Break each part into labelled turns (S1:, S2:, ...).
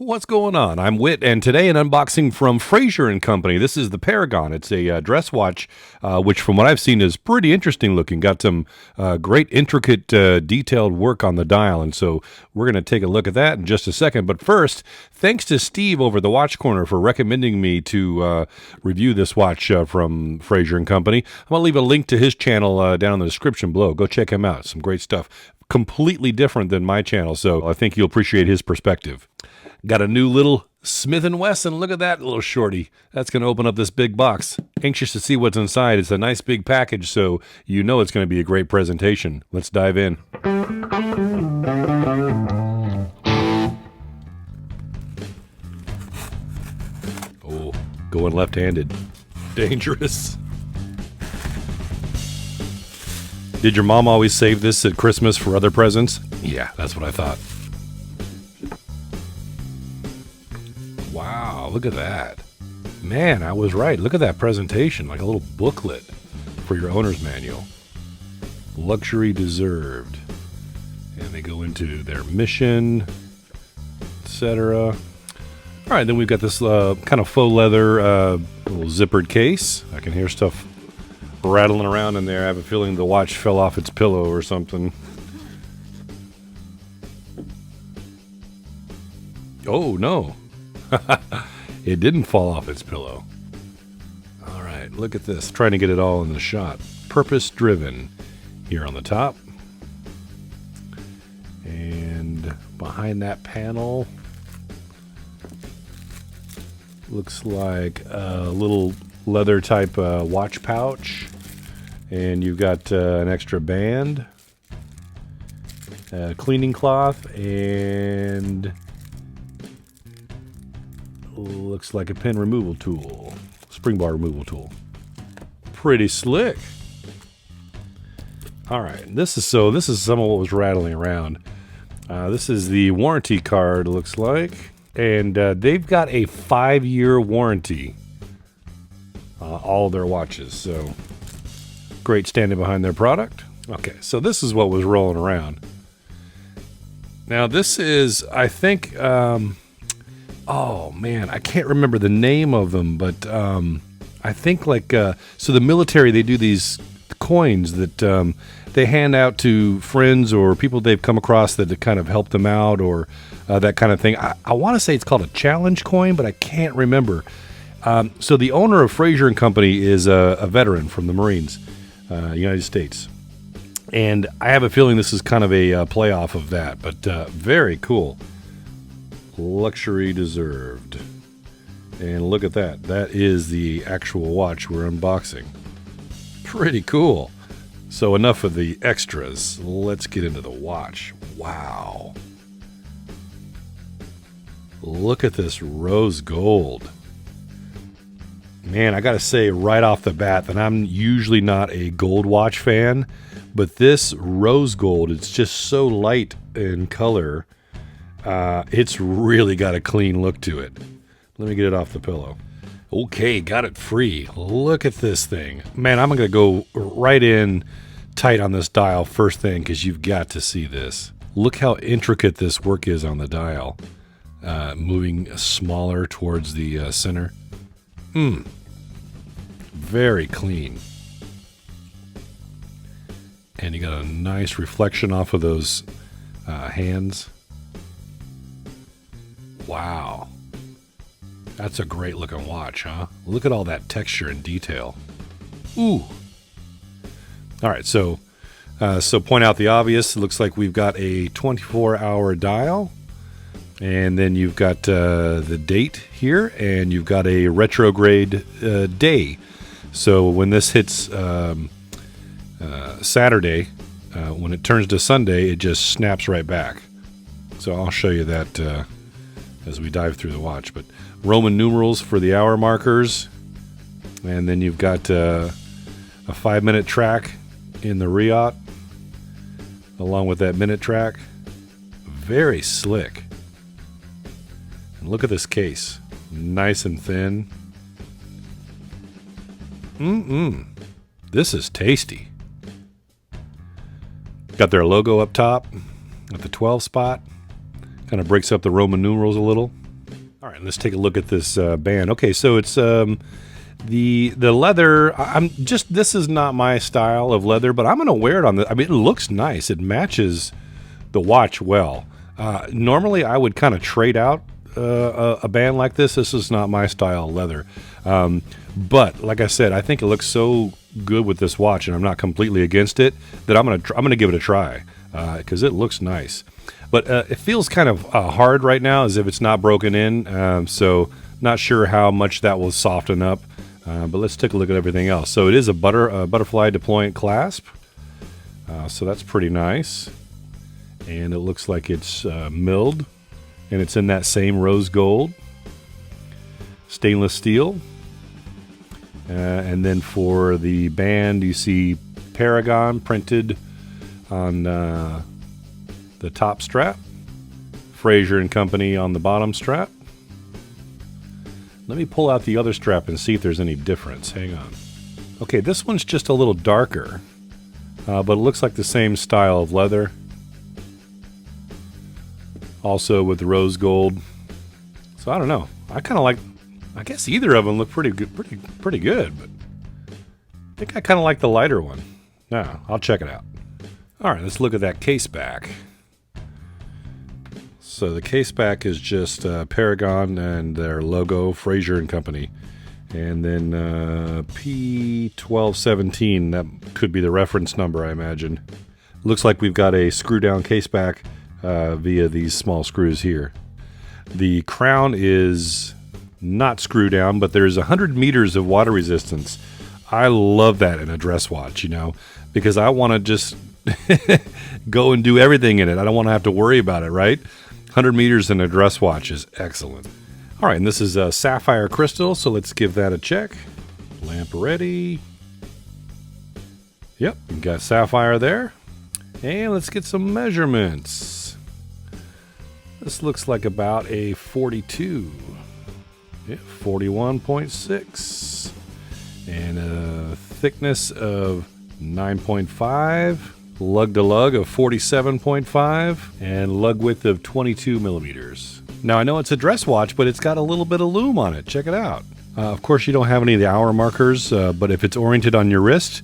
S1: What's going on? I'm Witt, and today an unboxing from Fraser Company. This is the Paragon. It's a dress watch, which from what I've seen is pretty interesting looking. Got some great intricate detailed work on the dial, and so we're going to take a look at that in just a second. But first, thanks to Steve over the Watch Corner for recommending me to review this watch from Fraser Company. I'm going to leave a link to his channel down in the description below. Go check him out. Some great stuff. Completely different than my channel, so I think you'll appreciate his perspective. Got a new little Smith & Wesson. Look at that little shorty. That's going to open up this big box. Anxious to see what's inside. It's a nice big package, so you know it's going to be a great presentation. Let's dive in. Oh, going left-handed. Dangerous. Did your mom always save this at Christmas for other presents? Yeah, that's what I thought. Wow, look at that. Man, I was right. Look at that presentation, like a little booklet for your owner's manual. Luxury deserved. And they go into their mission, etc. All right, then we've got this kind of faux leather little zippered case. I can hear stuff rattling around in there. I have a feeling the watch fell off its pillow or something. Oh, no. It didn't fall off its pillow. All right, look at this. Trying to get it all in the shot. Purpose driven here on the top. And behind that panel looks like a little leather type watch pouch. And you've got an extra band, a cleaning cloth, and looks like a pin removal tool, spring bar removal tool. Pretty slick. All right, this is some of what was rattling around. This is the warranty card, looks like, and they've got a 5-year warranty. All their watches, so great standing behind their product. Okay, so this is what was rolling around. Now this is, I think, oh man, I can't remember the name of them, but I think so the military, they do these coins that they hand out to friends or people they've come across that kind of help them out or that kind of thing. I want to say it's called a challenge coin, but I can't remember. So the owner of Fraser Company is a veteran from the Marines, United States. And I have a feeling this is kind of a playoff of that, but very cool. Luxury deserved. And look at that. That is the actual watch we're unboxing. Pretty cool. So enough of the extras. Let's get into the watch. Wow. Look at this rose gold. Man, I gotta say right off the bat that I'm usually not a gold watch fan, but this rose gold, it's just so light in color. It's really got a clean look to it. Let me get it off the pillow. Okay, got it free. Look at this thing. Man, I'm gonna go right in tight on this dial first thing because you've got to see this. Look how intricate this work is on the dial. Moving smaller towards the center. Very clean. And you got a nice reflection off of those hands. Wow. That's a great looking watch, huh? Look at all that texture and detail. Ooh. All right, so point out the obvious. It looks like we've got a 24-hour dial. And then you've got the date here, and you've got a retrograde day. So when this hits Saturday, when it turns to Sunday, it just snaps right back. So I'll show you that as we dive through the watch. But Roman numerals for the hour markers, and then you've got a 5-minute track in the Riot, along with that minute track. Very slick. And look at this case. Nice and thin. This is tasty. Got their logo up top at the 12 spot. Kind of breaks up the Roman numerals a little. All right, let's take a look at this band. Okay, so it's the leather. This is not my style of leather, but I'm gonna wear it on the. I mean, it looks nice. It matches the watch well. Normally, I would kind of trade out a band like this. This is not my style of leather. But like I said, I think it looks so good with this watch, and I'm not completely against it, that I'm gonna give it a try because it looks nice. But it feels kind of hard right now, as if it's not broken in. So not sure how much that will soften up. But let's take a look at everything else. So it is a butterfly deployant clasp. So that's pretty nice. And it looks like it's milled, and it's in that same rose gold. Stainless steel. And then for the band, you see Paragon printed on the top strap. Fraser Company on the bottom strap. Let me pull out the other strap and see if there's any difference. Hang on. Okay, this one's just a little darker, but it looks like the same style of leather. Also with the rose gold. So I don't know. I kind of like. I guess either of them look pretty good. Pretty good. But I think I kind of like the lighter one. Now I'll check it out. All right, let's look at that case back. So the case back is just Paragon and their logo, Fraser Company. And then P1217, that could be the reference number, I imagine. Looks like we've got a screw down case back via these small screws here. The crown is not screw down, but there's 100 meters of water resistance. I love that in a dress watch, because I want to just go and do everything in it. I don't want to have to worry about it, right? 100 meters in a dress watch is excellent. All right, and this is a sapphire crystal, so let's give that a check. Lamp ready. Yep, we've got sapphire there. And let's get some measurements. This looks like about a 42. Yeah, 41.6. And a thickness of 9.5. Lug to lug of 47.5 and lug width of 22 millimeters. Now I know it's a dress watch, but it's got a little bit of lume on it. Check it out. Of course, you don't have any of the hour markers, but if it's oriented on your wrist,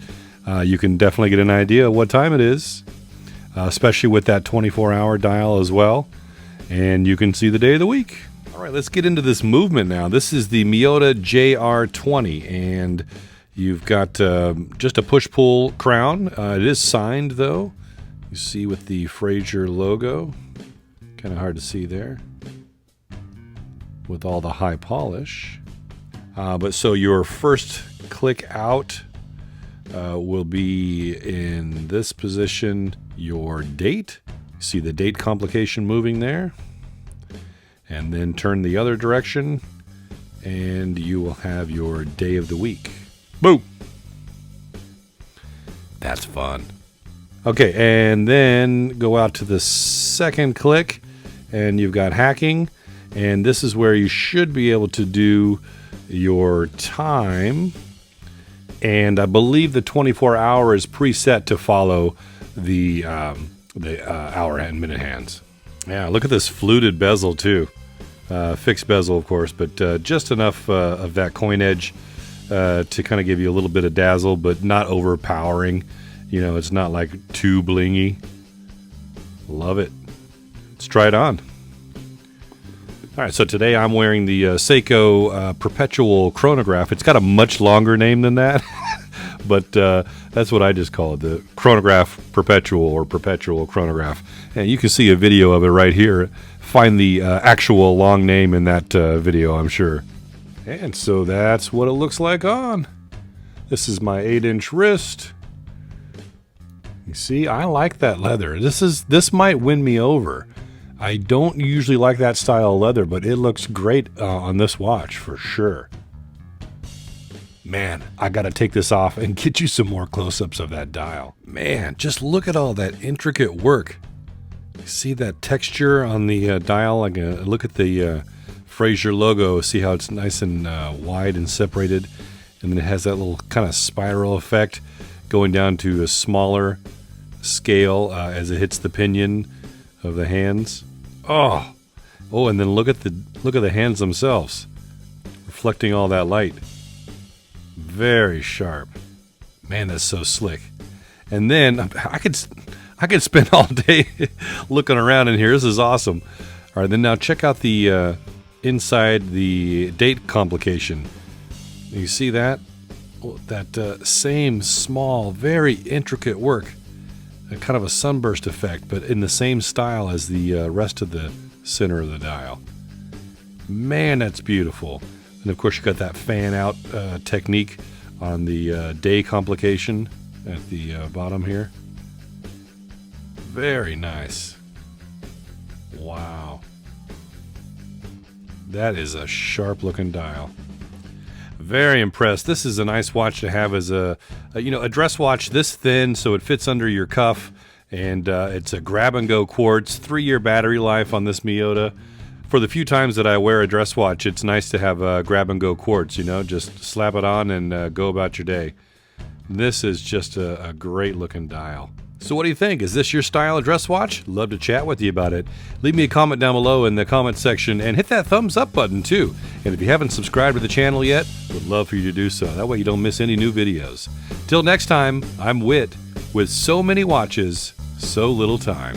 S1: you can definitely get an idea of what time it is, especially with that 24-hour dial as well. And you can see the day of the week. All right, let's get into this movement now. This is the Miyota JR20, and you've got just a push-pull crown. It is signed, though. You see with the Fraser logo. Kind of hard to see there with all the high polish. But so your first click out will be in this position, your date. You see the date complication moving there. And then turn the other direction, and you will have your day of the week. Boom! That's fun. Okay, and then go out to the second click, and you've got hacking, and this is where you should be able to do your time, and I believe the 24-hour is preset to follow the hour and minute hands. Yeah, look at this fluted bezel too. Fixed bezel, of course, but just enough of that coin edge to kind of give you a little bit of dazzle, but not overpowering. It's not like too blingy. Love it. Let's try it on. All right, so today I'm wearing the Seiko Perpetual Chronograph. It's got a much longer name than that, but that's what I just call it, the Chronograph Perpetual or Perpetual Chronograph. And you can see a video of it right here. Find the actual long name in that video, I'm sure. And so that's what it looks like on. This is my 8-inch wrist. You see, I like that leather. This might win me over. I don't usually like that style of leather, but it looks great on this watch for sure. Man, I gotta take this off and get you some more close-ups of that dial. Man, just look at all that intricate work. You see that texture on the dial? Look at the Fraser logo. See how it's nice and wide and separated, and then it has that little kind of spiral effect going down to a smaller scale as it hits the pinion of the hands. Oh, Oh, and then look at the hands themselves, reflecting all that light. Very sharp. Man, that's so slick. And then I could spend all day looking around in here. This is awesome. All right, then now check out the inside the date complication. You see that? That same small, very intricate work. Kind of a sunburst effect, but in the same style as the rest of the center of the dial. Man, that's beautiful. And of course you got that fan out technique on the day complication at the bottom here. Very nice. Wow. That is a sharp looking dial. Very impressed. This is a nice watch to have as a dress watch this thin, so it fits under your cuff, and it's a grab-and-go quartz, 3-year battery life on this Miyota. For the few times that I wear a dress watch, it's nice to have a grab-and-go quartz, just slap it on and go about your day. This is just a great-looking dial. So what do you think? Is this your style of dress watch? Love to chat with you about it. Leave me a comment down below in the comment section and hit that thumbs up button too. And if you haven't subscribed to the channel yet, would love for you to do so. That way you don't miss any new videos. Till next time, I'm Witt with so many watches, so little time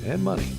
S1: and money.